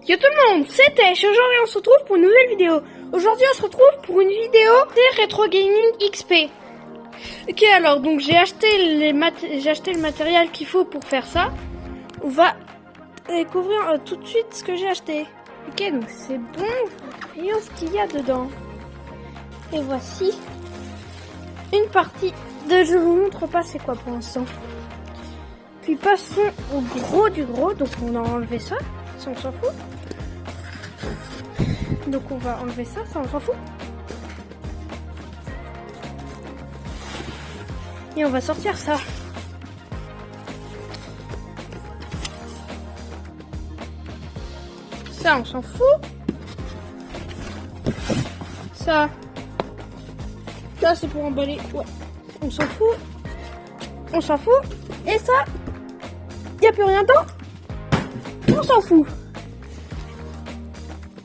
Yo tout le monde, c'est Tesh. Aujourd'hui on se retrouve pour une nouvelle vidéo. Aujourd'hui on se retrouve pour une vidéo des Retro Gaming XP. Ok, alors donc j'ai acheté le matériel qu'il faut pour faire ça. On va découvrir tout de suite ce que j'ai acheté. Ok, donc c'est bon. Voyons ce qu'il y a dedans. Et voici une partie de je vous montre pas c'est quoi pour l'instant. Puis passons au gros du gros. Donc on a enlevé ça, ça on s'en fout. Donc on va enlever ça, ça on s'en fout. Et on va sortir ça. Ça on s'en fout. Ça c'est pour emballer. Ouais, on s'en fout. On s'en fout. Et ça, y a plus rien dedans. On s'en fout.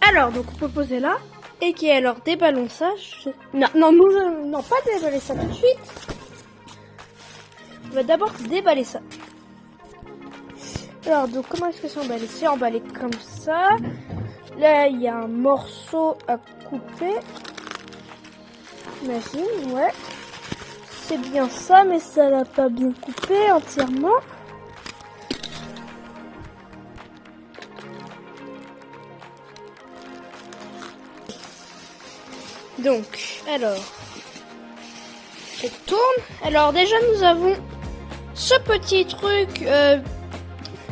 Alors, donc on peut poser là. Et qui est alors déballons ça. Non, pas déballer ça tout de suite. On va d'abord déballer ça. Alors, donc comment est-ce que c'est emballé? C'est emballé comme ça. Là, il y a un morceau à couper. Imagine, ouais. C'est bien ça, mais ça l'a pas bien coupé entièrement. Donc, alors, je tourne. Alors déjà, nous avons ce petit truc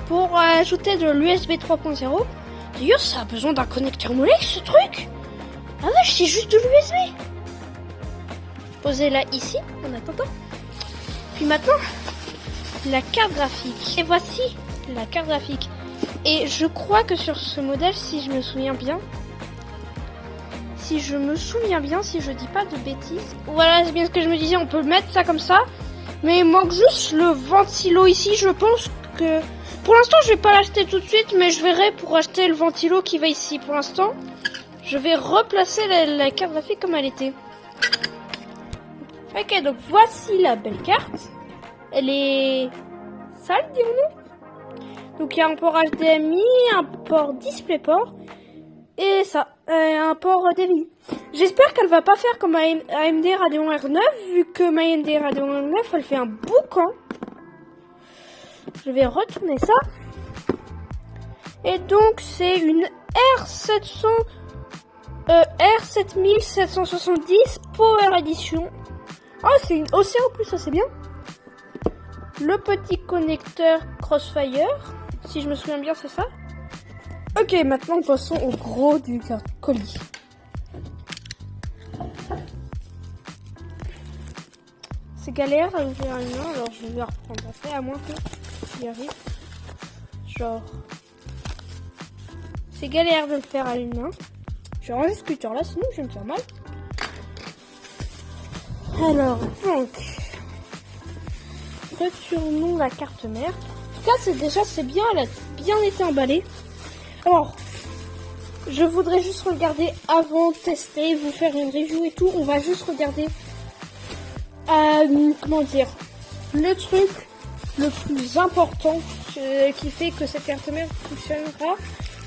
pour ajouter de l'USB 3.0. D'ailleurs, ça a besoin d'un connecteur mollet, ce truc. Ah ouais, c'est juste de l'USB. Posez là ici, en attendant. Puis maintenant, la carte graphique. Et voici la carte graphique. Et je crois que sur ce modèle, si je me souviens bien, si je dis pas de bêtises. Voilà, c'est bien ce que je me disais, on peut mettre ça comme ça. Mais il manque juste le ventilo ici, je pense que... Pour l'instant, je vais pas l'acheter tout de suite, mais je verrai pour acheter le ventilo qui va ici. Pour l'instant, je vais replacer la carte graphique comme elle était. Ok, donc voici la belle carte. Elle est sale, dirons-nous. Donc il y a un port HDMI, un port DisplayPort et ça, un port DVI. J'espère qu'elle va pas faire comme AMD Radeon R9, vu que ma AMD Radeon R9, elle fait un boucan. Je vais retourner ça. Et donc c'est une R7770 Power Edition. Oh, c'est une OC en plus, ça c'est bien. Le petit connecteur Crossfire, si je me souviens bien, c'est ça. Ok, maintenant passons au gros du colis. C'est galère à ouvrir une main, alors je vais reprendre après, à moins que j'y arrive. Genre, c'est galère de le faire à une main. Je range ce cutter là, sinon je vais me faire mal. Alors, donc, retournons la carte mère. En tout cas, c'est bien, elle a bien été emballée. Alors, je voudrais juste regarder avant de tester, vous faire une review et tout. On va juste regarder, comment dire, le truc le plus important qui fait que cette carte mère fonctionnera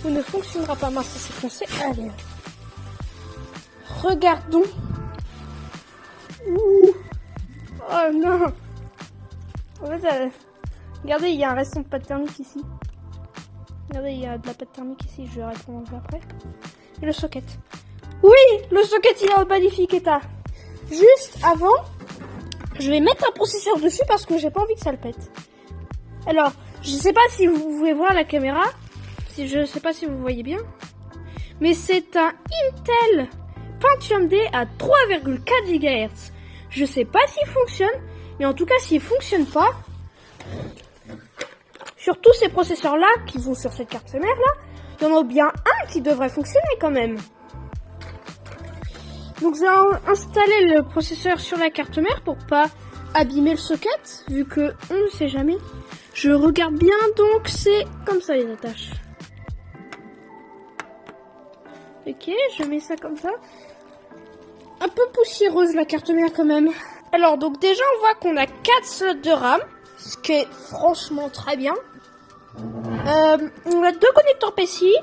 ou ne fonctionnera pas. Mince, c'est foncé. Allez, regardons. Ouh. Oh non. En fait, regardez, il y a un restant de pâte thermique ici. Regardez, il y a de la pâte thermique ici. Je vais répondre après. Et le socket. Oui, le socket, il est en magnifique état. Juste avant, je vais mettre un processeur dessus parce que j'ai pas envie que ça le pète. Alors, je sais pas si vous pouvez voir la caméra. Je sais pas si vous voyez bien. Mais c'est un Intel Pentium D à 3,4 GHz. Je sais pas s'il fonctionne, mais en tout cas s'il fonctionne pas, sur tous ces processeurs là qui vont sur cette carte mère là, il y en a bien un qui devrait fonctionner quand même. Donc je vais installer le processeur sur la carte mère pour pas abîmer le socket, vu que on ne sait jamais. Je regarde bien, donc c'est comme ça les attaches. Ok, je mets ça comme ça. Un peu poussiéreuse la carte mère quand même. Alors donc déjà on voit qu'on a 4 slots de RAM, ce qui est franchement très bien. On a deux connecteurs PCI,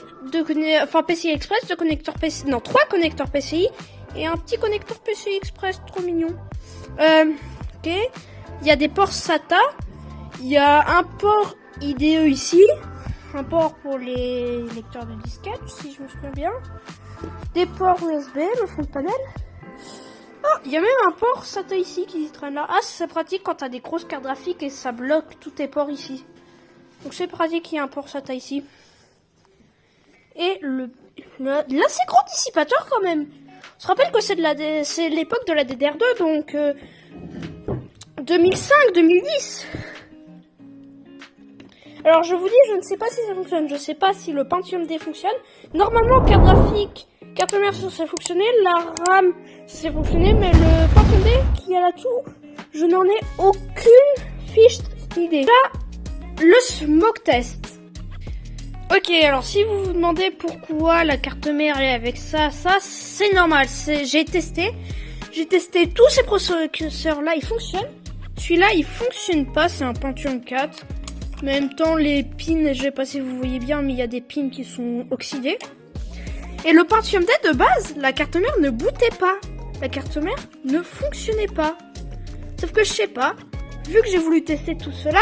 enfin PCI Express, deux connecteurs PCI, non, trois connecteurs PCI et un petit connecteur PCI Express, trop mignon. Ok, il y a des ports SATA, il y a un port IDE ici, un port pour les lecteurs de disquettes, si je me souviens bien, des ports USB, le fond de panel. Oh, il y a même un port SATA ici qui traîne là. Ah, c'est pratique quand t'as des grosses cartes graphiques et ça bloque tous tes ports ici. Donc c'est pratique qu'il y ait un port SATA ici. Et l'assez grand dissipateur quand même. On se rappelle que c'est l'époque de la DDR2, donc 2005-2010. Alors je vous dis, je ne sais pas si ça fonctionne. Je ne sais pas si le Pentium D fonctionne. Normalement, carte graphique, carte mère, ça fonctionnait. La RAM, ça fonctionnait. Mais le Pentium D qui est là-dessous, je n'en ai aucune fiche d'idée. Là, le smoke test. Ok, alors si vous vous demandez pourquoi la carte mère est avec ça, c'est normal. J'ai testé tous ces processeurs là, ils fonctionnent. Celui-là, il fonctionne pas, c'est un Pentium 4. En même temps, les pins, je sais pas si vous voyez bien, mais il y a des pins qui sont oxydés. Et le Pentium D de base, la carte mère ne bootait pas. La carte mère ne fonctionnait pas. Sauf que je sais pas, vu que j'ai voulu tester tout cela,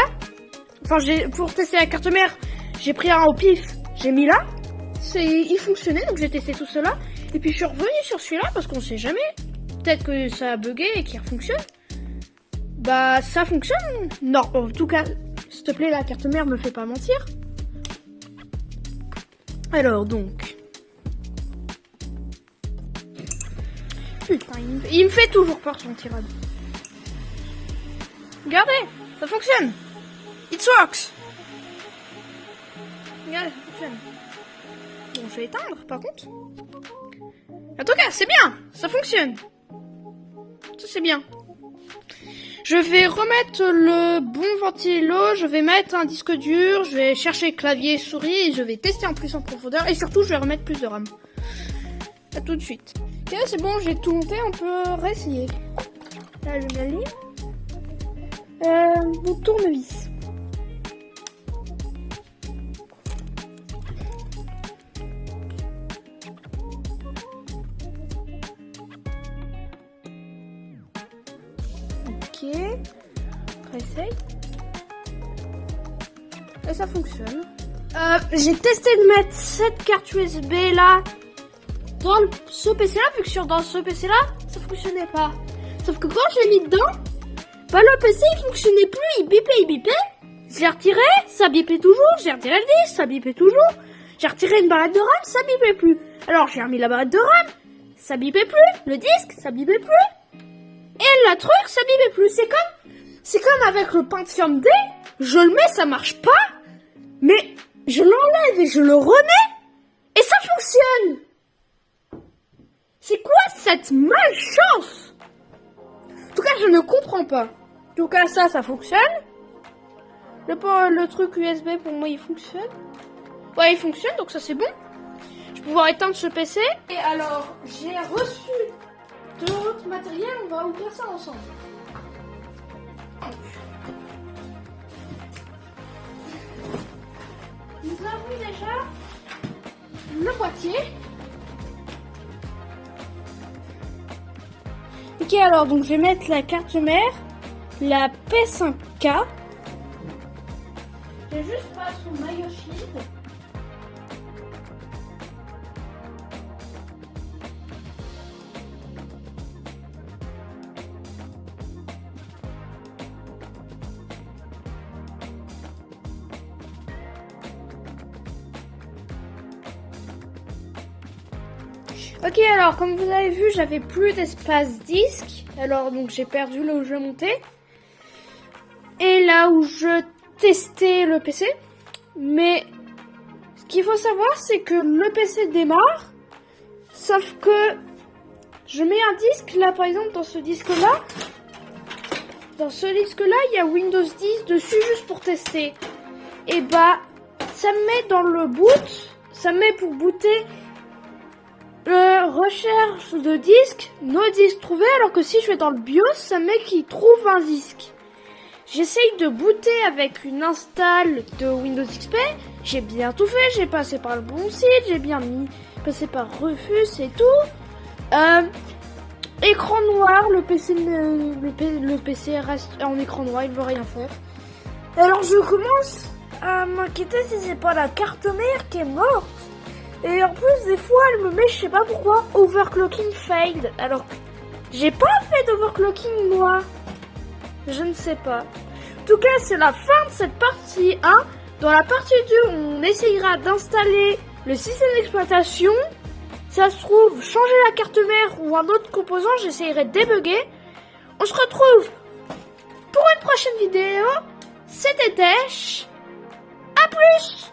enfin pour tester la carte mère, j'ai pris un au pif, j'ai mis là, il fonctionnait, donc j'ai testé tout cela. Et puis je suis revenu sur celui-là parce qu'on sait jamais. Peut-être que ça a bugué et qu'il fonctionne. Bah ça fonctionne. Non, en tout cas, s'il te plaît, la carte mère me fait pas mentir. Alors donc. Putain, il me fait toujours peur son tirade. Regardez, ça fonctionne. It works. Regardez, ça fonctionne. Bon, je vais éteindre par contre. En tout cas, c'est bien, ça fonctionne. Ça c'est bien. Je vais remettre le bon ventilo, je vais mettre un disque dur, je vais chercher clavier et souris et je vais tester en plus en profondeur et surtout je vais remettre plus de RAM. A tout de suite. Ok, c'est bon, j'ai tout monté, on peut réessayer. Là, je m'allume. Mon tournevis. Ok, réessaye. Et ça fonctionne. J'ai testé de mettre cette carte USB là dans ce PC là, vu que dans ce PC là, ça fonctionnait pas. Sauf que quand je l'ai mis dedans, bah le PC il fonctionnait plus, il bipait. J'ai retiré, ça bipait toujours, j'ai retiré le disque, ça bipait toujours. J'ai retiré une barrette de RAM, ça bipait plus. Alors j'ai remis la barrette de RAM, ça bipait plus. Le disque, ça bipait plus. Et le truc, ça bipait plus. C'est comme avec le Pentium D, je le mets, ça marche pas, mais je l'enlève et je le remets, et ça fonctionne. C'est quoi cette malchance? En tout cas, je ne comprends pas. En tout cas, ça fonctionne. Le truc USB, pour moi, il fonctionne. Ouais, il fonctionne, donc ça, c'est bon. Je vais pouvoir éteindre ce PC. Et alors, j'ai reçu de l'autre matériel. On va ouvrir ça ensemble. Nous avons déjà le boîtier. Ok, alors donc je vais mettre la carte mère, la P5K. J'ai juste pas son maillot shield. Ok, alors comme vous avez vu, j'avais plus d'espace disque. Alors donc j'ai perdu là où je montais et là où je testais le PC. Mais ce qu'il faut savoir, c'est que le PC démarre, sauf que je mets un disque là, par exemple dans ce disque-là. Dans ce disque-là, il y a Windows 10 dessus juste pour tester. Et bah, ça me met dans le boot, ça me met pour booter. Recherche de disque, no disque trouvé, alors que si je vais dans le BIOS, ça met qu'il trouve un disque. J'essaye de booter avec une install de Windows XP, J'ai bien tout fait, j'ai passé par le bon site, j'ai bien passé par refus et tout. Écran noir, le PC reste en écran noir, il veut rien faire. Alors je commence à m'inquiéter si c'est pas la carte mère qui est morte. Et en plus des fois elle me met, je sais pas pourquoi, overclocking failed. Alors j'ai pas fait d'overclocking moi. Je ne sais pas. En tout cas c'est la fin de cette partie 1. Dans la partie 2 on essayera d'installer le système d'exploitation. Ça se trouve, changer la carte mère ou un autre composant, j'essayerai de débugger. On se retrouve pour une prochaine vidéo. C'était Tesh. À plus!